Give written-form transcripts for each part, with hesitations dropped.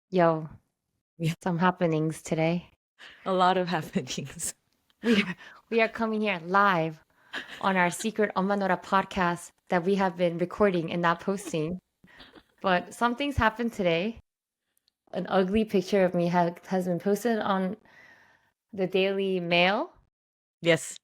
Yo, Yeah, some happenings today. a lot of happenings. We are, we are coming here live on our secret UmmaNola podcast that we have been recording and not posting. But something's happened today. An ugly picture of me has been posted on the Daily Mail. Yes,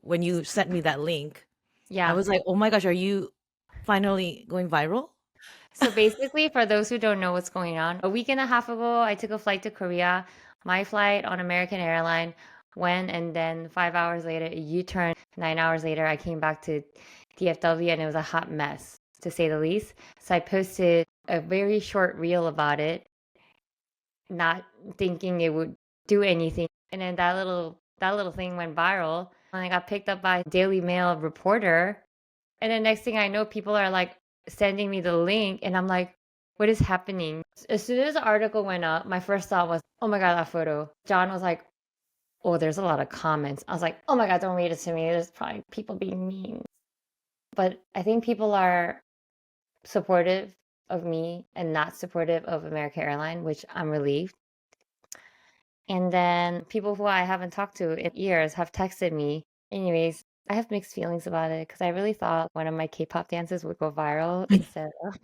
when you sent me that link, I Yeah. was like, "Oh my gosh, are you finally going viral?" So basically, for those who don't know what's going on, a week and a half ago, I took a flight to Korea. My flight on American Airlines went, and then 5 hours later, a U-turn. 9 hours later, I came back to DFW, and it was a hot mess, to say the least. So I posted a very short reel about it, not thinking it would do anything. And then that little thing went viral, and I got picked up by a Daily Mail reporter. And then next thing I know, people are like sending me the link, and I'm like, what is happening? As soon as the article went up, my first thought was, oh my God, that photo. John was like, oh, there's a lot of comments. I was like, oh my God, don't read it to me. There's probably people being mean. But I think people are supportive of me and not supportive of American Airlines, which I'm relieved. And then people who I haven't talked to in years have texted me. Anyways, I have mixed feelings about it because I really thought one of my K-pop dances would go viral instead of.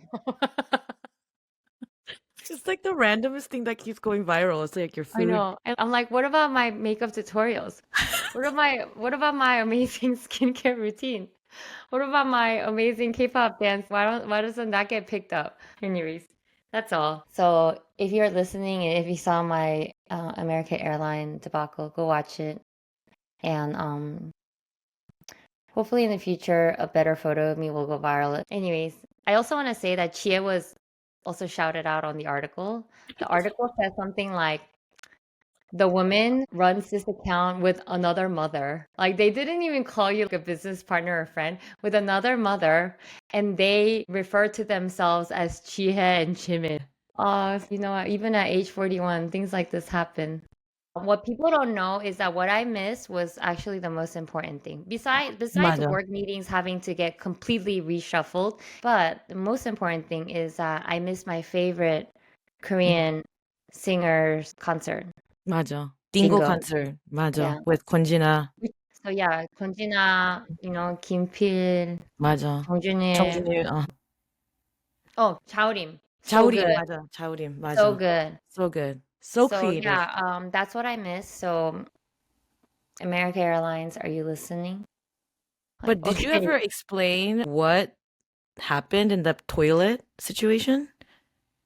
It's just like the randomest thing that keeps going viral. It's like your I food. know. And I'm like, what about my makeup tutorials? What about my amazing skincare routine? What about my amazing K-pop dance? Why doesn't that get picked up? Anyways, that's all. So if you're listening and if you saw my American Airlines debacle, go watch it. And hopefully in the future a better photo of me will go viral. Anyways, I also want to say that Chia was also shouted out on the article. The article says something like the woman runs this account with another mother. Like they didn't even call you like a business partner or friend with another mother, and they refer to themselves as Jihye and Jimin. Even at age 41, things like this happen. What people don't know is that what I missed was actually the most important thing. Besides 맞아. work meetings having to get completely reshuffled, but the most important thing is that I missed my favorite 음, Korean singer's concert. 맞아. 딩고 Dingo. concert. 맞아. Yeah. With 권진아. So yeah, 권진아, 김필, 맞아. 정준일. 정준일. Oh, 자우림. So 자우림. good. 맞아. 자우림. So 맞아. good. So good. So So creative. yeah, that's what I miss. So American Airlines, are you listening? Like, But did you okay. ever explain what happened in the toilet situation?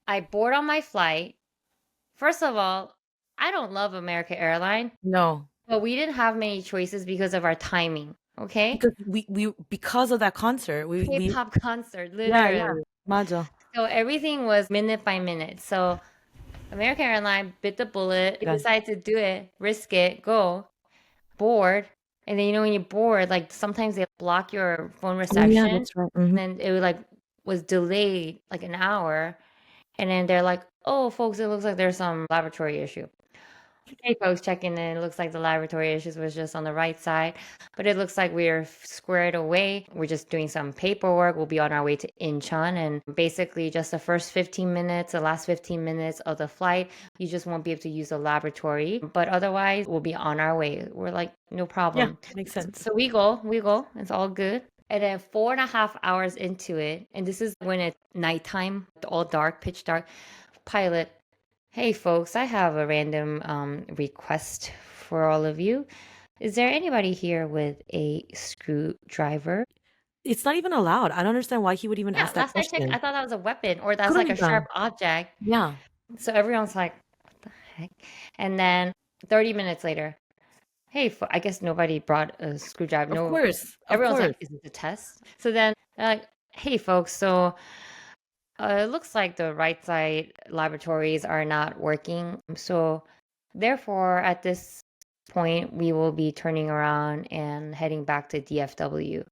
I board on my flight. First of all, I don't love American Airlines, No, but we didn't have many choices because of our timing. Okay? because we because of that concert, we K-pop concert, yeah, yeah. literally. 맞아. So everything was minute by minute. So American Airlines bit the bullet, 그러니까 decided to do it, risk it, go, board. And then when you board, like sometimes they block your phone oh yeah, reception. that's right. And then it was delayed like an hour. And then they're like, oh, folks, it looks like there's some laboratory issue. Hey, folks, checking in. It looks like the laboratory issues was just on the right side, but it looks like we're squared away. We're just doing some paperwork. We'll be on our way to Incheon, and basically just the first 15 minutes, the last 15 minutes of the flight, you just won't be able to use the laboratory, but otherwise we'll be on our way. We're like, no Yeah, problem. makes sense. So we go. It's all good. And then 4.5 hours into it, and this is when it's nighttime, all dark, pitch dark. Pilot, hey folks, I have a random request for all of you. Is there anybody here with a screwdriver? It's not even allowed. I don't understand why he would even Yeah, ask that last I checked, I question. thought that was a weapon or that's like a 그러니까. sharp object. Yeah. So everyone's like, what the heck? And then 30 minutes later, hey, I guess nobody brought a screwdriver. Of No, course. Of everyone's like, course. is it a test? So then they're like, hey, folks, so it looks like the right side laboratories are not working. So therefore, at this point, we will be turning around and heading back to DFW.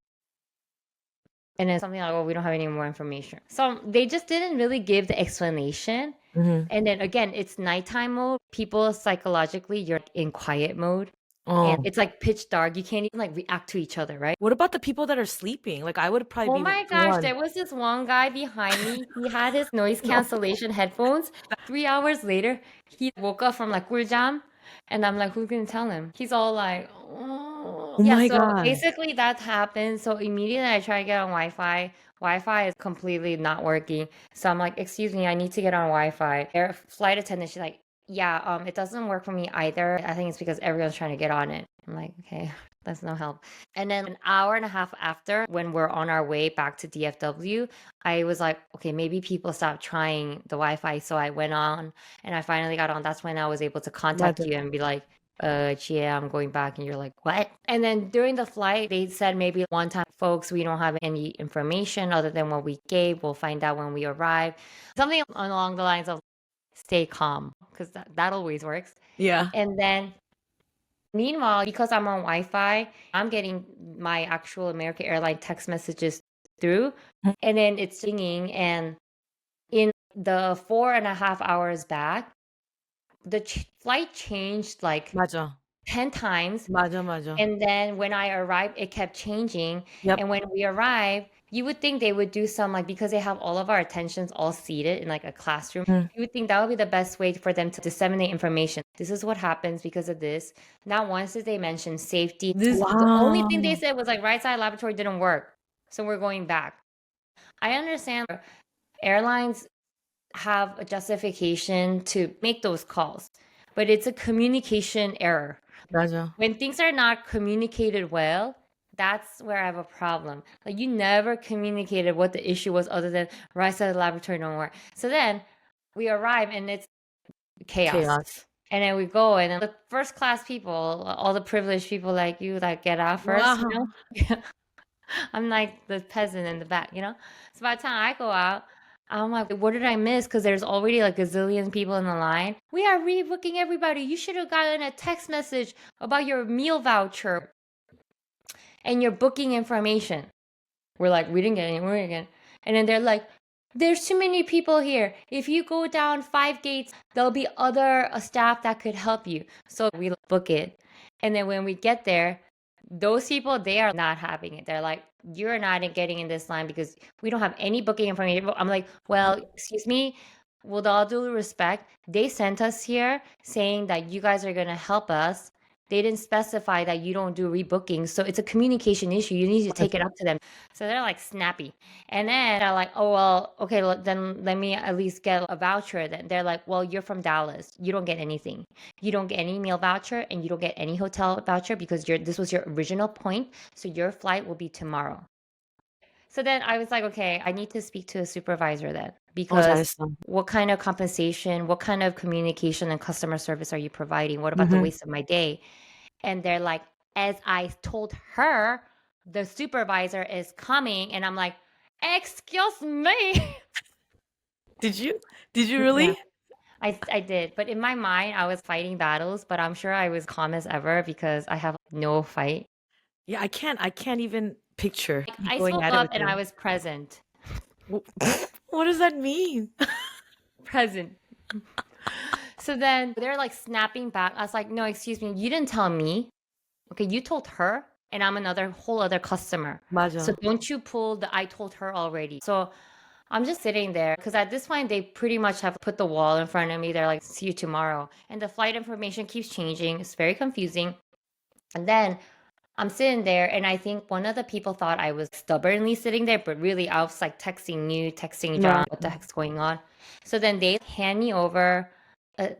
And then something like, oh, we don't have any more information. So they just didn't really give the explanation. Mhm. And then again, it's nighttime mode. People psychologically, you're in quiet mode. and Oh. it's like pitch dark. You can't even like react to each other, right? What about the people that are sleeping? Like, I would probably Oh be my the gosh, one. there was this one guy behind me. He had his noise No. cancellation headphones. 3 hours later, he woke up from like 꿀잠, and I'm like, who's gonna tell him? He's all like, oh. Oh Yeah, my so God. basically that happened. So immediately I try to get on Wi-Fi. Wi-Fi is completely not working. So I'm like, excuse me, I need to get on Wi-Fi. Air flight attendant, she's like, yeah, it doesn't work for me either. I think it's because everyone's trying to get on it. I'm like, okay, that's no help. And then an hour and a half after, when we're on our way back to DFW, I was like, okay, maybe people stopped trying the Wi-Fi. So I went on and I finally got on. That's when I was able to contact 맞아. you and be like, Chia, I'm going back. And you're like, what? And then during the flight, they said maybe one time, folks, we don't have any information other than what we gave. We'll find out when we arrive. Something along the lines of stay calm, because that always works. Yeah. And then meanwhile, because I'm on Wi-Fi, I'm getting my actual American Airlines text messages through, and then it's singing. And in the 4.5 hours back, the flight changed like 맞아. 10 times. 맞아, 맞아. And then when I arrived, it kept changing. Yep. And when we arrived, you would think they would do some like because they have all of our attentions all seated in like a classroom. Mm. You would think that would be the best way for them to disseminate information. This is what happens because of this. Not once did they mention safety. The only thing they Wow. said was like right side laboratory didn't work. So we're going back. I understand airlines have a justification to make those calls, but it's a communication error. 맞아. When things are not communicated well, that's where I have a problem. Like you never communicated what the issue was other than right side of the laboratory don't work. So then we arrive and it's chaos. Chaos. And then we go and then the first class people, all the privileged people like you like get out first, you Wow. know? I'm like the peasant in the back, you know? So by the time I go out, I'm like, what did I miss? Because there's already like a zillion people in the line. We are rebooking everybody. You should have gotten a text message about your meal voucher and your booking information. We're like, we didn't get anywhere again. And then they're like, there's too many people here. If you go down 5 gates, there'll be other staff that could help you. So we book it. And then when we get there, those people, they are not having it. They're like, you're not getting in this line because we don't have any booking information. I'm like, well, excuse me, with all due respect, they sent us here saying that you guys are going to help us. They didn't specify that you don't do rebooking. So it's a communication issue. You need to take it up to them. So they're like snappy. And then they're like, oh, well, okay, then let me at least get a voucher. Then they're like, well, you're from Dallas. You don't get anything. You don't get any meal voucher and you don't get any hotel voucher because this was your original point. So your flight will be tomorrow. So then I was like, okay, I need to speak to a supervisor then because 잘했어. what kind of compensation, what kind of communication and customer service are you providing? What about the Mhm. waste of my day? And they're like, as I told her, the supervisor is coming. And I'm like, excuse me. Did you? Did you Yeah, really? I did. But in my mind, I was fighting battles, but I'm sure I was calm as ever because I have no fight. Yeah, I can't even picture Like you I going spoke at it up with and I them. was present. What does that mean? Present. So then they're like snapping back. I was like, no, excuse me, you didn't tell me. Okay, you told her, and I'm another whole other customer. So 맞아. don't you pull the I told her already. So I'm just sitting there because at this point they pretty much have put the wall in front of me. They're like, see you tomorrow. And the flight information keeps changing. It's very confusing. And then I'm sitting there, and I think one of the people thought I was stubbornly sitting there, but really I was like texting you, texting John, what the 맞아. heck's going on? So then they hand me over a,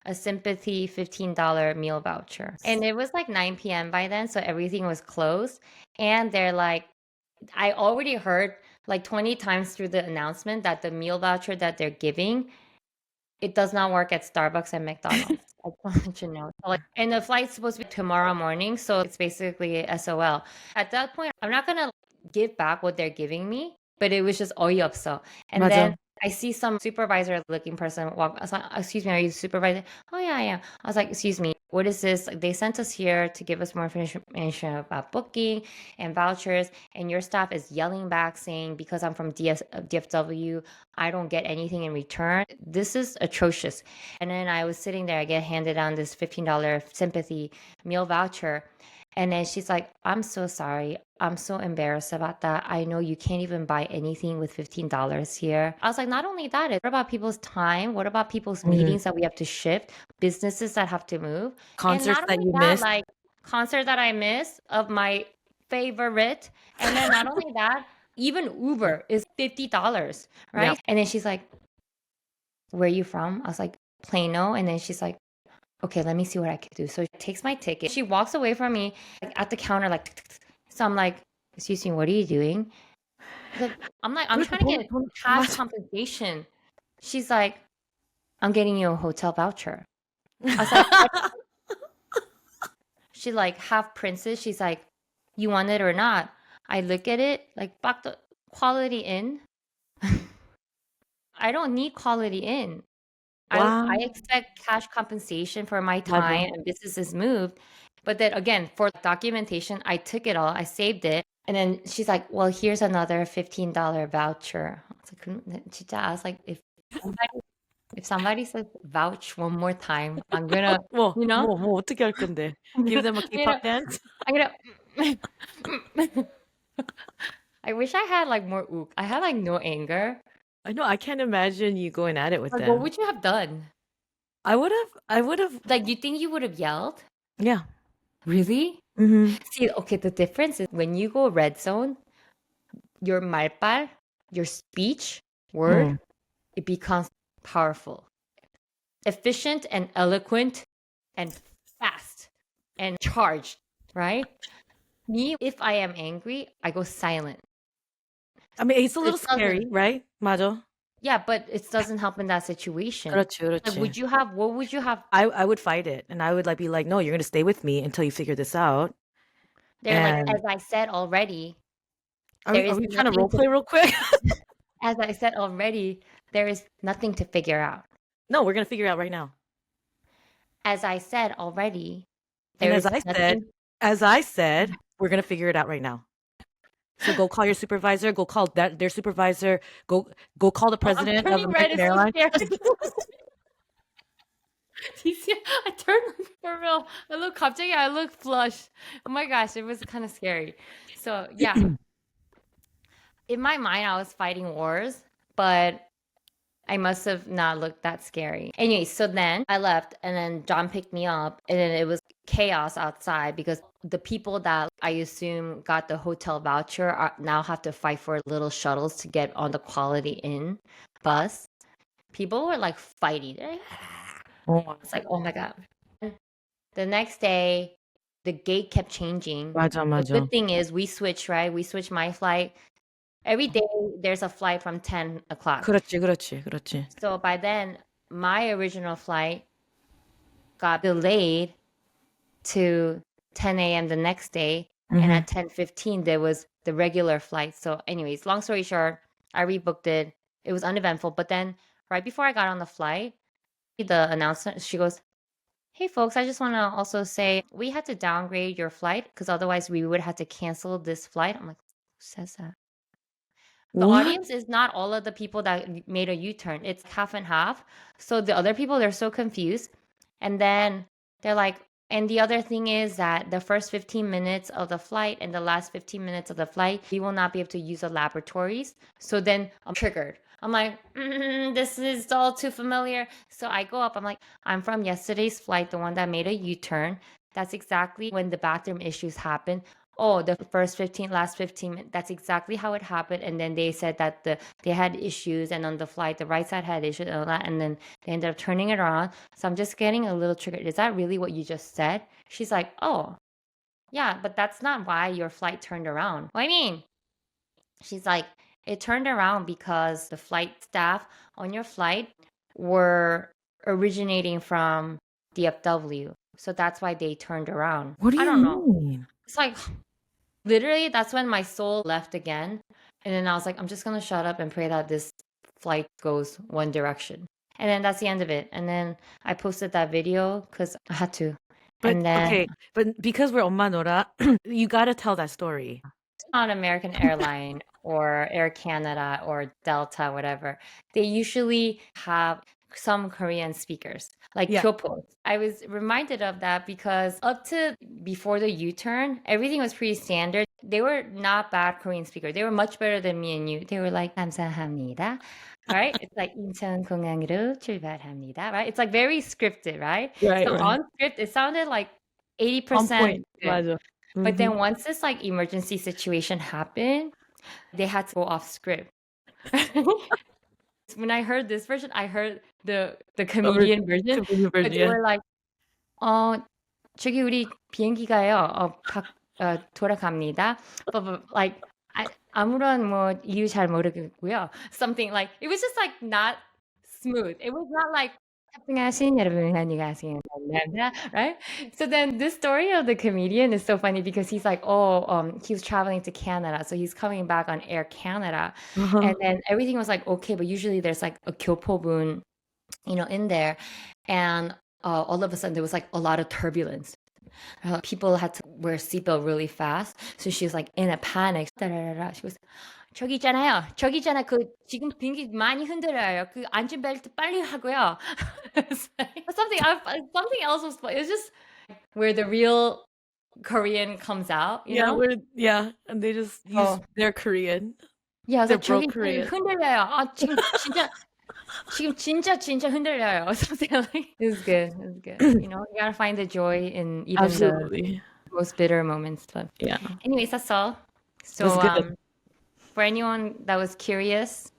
a sympathy $15 meal voucher. And it was like 9 p.m. by then, so everything was closed. And they're like, I already heard like 20 times through the announcement that the meal voucher that they're giving, it does not work at Starbucks and McDonald's. I just want you to know. Like, and the flight's supposed to be tomorrow morning, so it's basically SOL. At that point, I'm not gonna give back what they're giving me, but it was just 어이없어. And 맞아. then I see some supervisor looking person walk. I was like, excuse me, are you the supervisor? Oh yeah, I am. I was like, excuse me, what is this? Like, they sent us here to give us more information about booking and vouchers, and your staff is yelling back saying, because I'm from DFW, I don't get anything in return. This is atrocious. And then I was sitting there, I get handed down this $15 sympathy meal voucher. And then she's like, I'm so sorry. I'm so embarrassed about that. I know you can't even buy anything with $15 here. I was like, not only that, what about people's time? What about people's Mhm. meetings that we have to shift? Businesses that have to move? And Concerts not that only you that, missed. like concert that I missed of my favorite. And then not only that, even Uber is $50, Yep. right? And then she's like, where are you from? I was like, Plano. And then she's like, okay, let me see what I can do. So she takes my ticket. She walks away from me like, at the counter, like, "Tuk, tuk, tuk." So I'm like, excuse me, what are you doing? Like, I'm 그렇게 trying to get cash 맞아. compensation. She's like, I'm getting you a hotel voucher. I was like, she like half princess. She's like, you want it or not? I look at it like, back the Quality Inn. I don't need Quality Inn. I Wow. expect cash compensation for my 맞아. time and businesses moved. But then again, for documentation, I took it all, I saved it. And then she's like, well, here's another $15 voucher. I was like, 진짜, I was like, if somebody says vouch one more time, I'm gonna, you know, 뭐 어떻게 할 건데? I'm Give gonna, them a you know, K-pop dance? I'm gonna. I wish I had like more ook. I had like no anger. I know, I can't imagine you going at it with Like, what them. would you have done? I would've, Like, you think you would have yelled? yeah. Really? Mhm. See, okay, the difference is when you go red zone, your 말빨, your speech, word, 음. it becomes powerful, efficient and eloquent and fast and charged, right? Me, if I am angry, I go silent. I mean, it's a little It scary, doesn't. right? 맞아. Yeah, but it doesn't help in that situation. 그렇지, Like, 그렇지. what would you have? I would fight it, and I would, like, be like, "No, you're gonna stay with me until you figure this out." They're like, And as I said already, are there we are is we trying to nothing role to, play real quick? as I said already, there is nothing to figure out. No, we're gonna figure it out right now. As I said already, And there is nothing. as I said, we're gonna figure it out right now. So go call your supervisor, go call their supervisor, go call the Oh, I'm president of turning red. American It's so Airlines. scary. Do you see? I turned for real. I look flushed. Oh my gosh, it was kind of scary. So yeah, in my mind, I was fighting wars, but I must have not looked that scary. Anyway, so then I left, and then John picked me up, and then it was chaos outside because the people that I assume got the hotel voucher now have to fight for little shuttles to get on the Quality Inn bus. People were like fighting. It's like, oh my God. The next day, the gate kept changing. 맞아, The 맞아. good thing is we switched, right? We switched my flight. Every day there's a flight from 10 o'clock. 그렇지, 그렇지, 그렇지. So by then, my original flight got delayed to 10 a.m. the next day. And Mhm. at 10:15, there was the regular flight. So, anyways, long story short, I rebooked it. It was uneventful. But then, right before I got on the flight, the announcement, she goes, hey, folks, I just want to also say we had to downgrade your flight because otherwise we would have to cancel this flight. I'm like, who says that? The What? audience is not all of the people that made a U-turn. It's half and half. So the other people, they're so confused. And then they're like, and the other thing is that the first 15 minutes of the flight and the last 15 minutes of the flight, we will not be able to use the laboratories. So then I'm triggered. I'm like, this is all too familiar. So I go up. I'm like, I'm from yesterday's flight, the one that made a U-turn. That's exactly when the bathroom issues happened. Oh, the first 15, last 15 minutes, that's exactly how it happened. And then they said that they had issues, and on the flight, the right side had issues and all that. And then they ended up turning it around. So I'm just getting a little triggered. Is that really what you just said? She's like, oh, yeah, but that's not why your flight turned around. What do you mean? She's like, it turned around because the flight staff on your flight were originating from DFW. So that's why they turned around. What do I you don't know. mean? It's like, literally, that's when my soul left again. And then I was like, I'm just going to shut up and pray that this flight goes one direction. And then that's the end of it. And then I posted that video because I had to. But And then okay, but because we're UmmaNola, you gotta tell that story. on American Airlines or Air Canada or Delta, whatever, they usually have some Korean speakers, like Yeah. Kyopo. I was reminded of that because up to before the U-turn, everything was pretty standard. They were not bad Korean speakers. They were much better than me and you. They were like, 감사합니다. Right? It's like 인천 공항으로 출발합니다. Right? It's like very scripted, right? Right, So right. on script, it sounded like On 80% point. good. 맞아. But Mhm. then once this like emergency situation happened, they had to go off script. When I heard this version, I heard the Over comedian version, convenient but version, they yeah. were like, 저기 우리 비행기가요. 돌아갑니다. But like 아무런 뭐 이유 잘 모르겠고요. Something like it was just like not smooth. It was not like 탑승하신 여러분 안녕하세요. Right? So then this story of the comedian is so funny because he's like, he was traveling to Canada, so he's coming back on Air Canada, Uh-huh. and then everything was like okay, but usually there's like a 교포분, in there, and all of a sudden there was like a lot of turbulence. People had to wear seatbelt really fast, so she was like in a panic. She was 저기 있잖아. 그 지금 비행기 많이 흔들려요. 그 안전벨트 빨리 하고요. It's like- something else was funny. It's just where the real Korean comes out, you Yeah, know? and they just use Oh. their Korean. Yeah, I was They're like broke 저기 Korean. 흔들려요. 지금 진짜 흔들려요. Something like it's good. It's good. You gotta find the joy in even the Absolutely. most bitter moments. But Yeah. anyways, that's all. It was So good. for anyone that was curious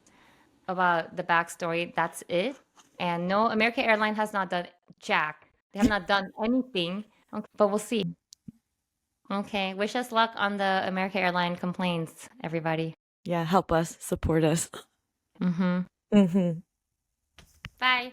about the backstory, that's it. And no, American Airlines has not done jack. They have not done anything. Okay, but we'll see. Okay, wish us luck on the American Airlines complaints, everybody. Yeah, help us, support us. Mm-hmm. Mm-hmm. Bye.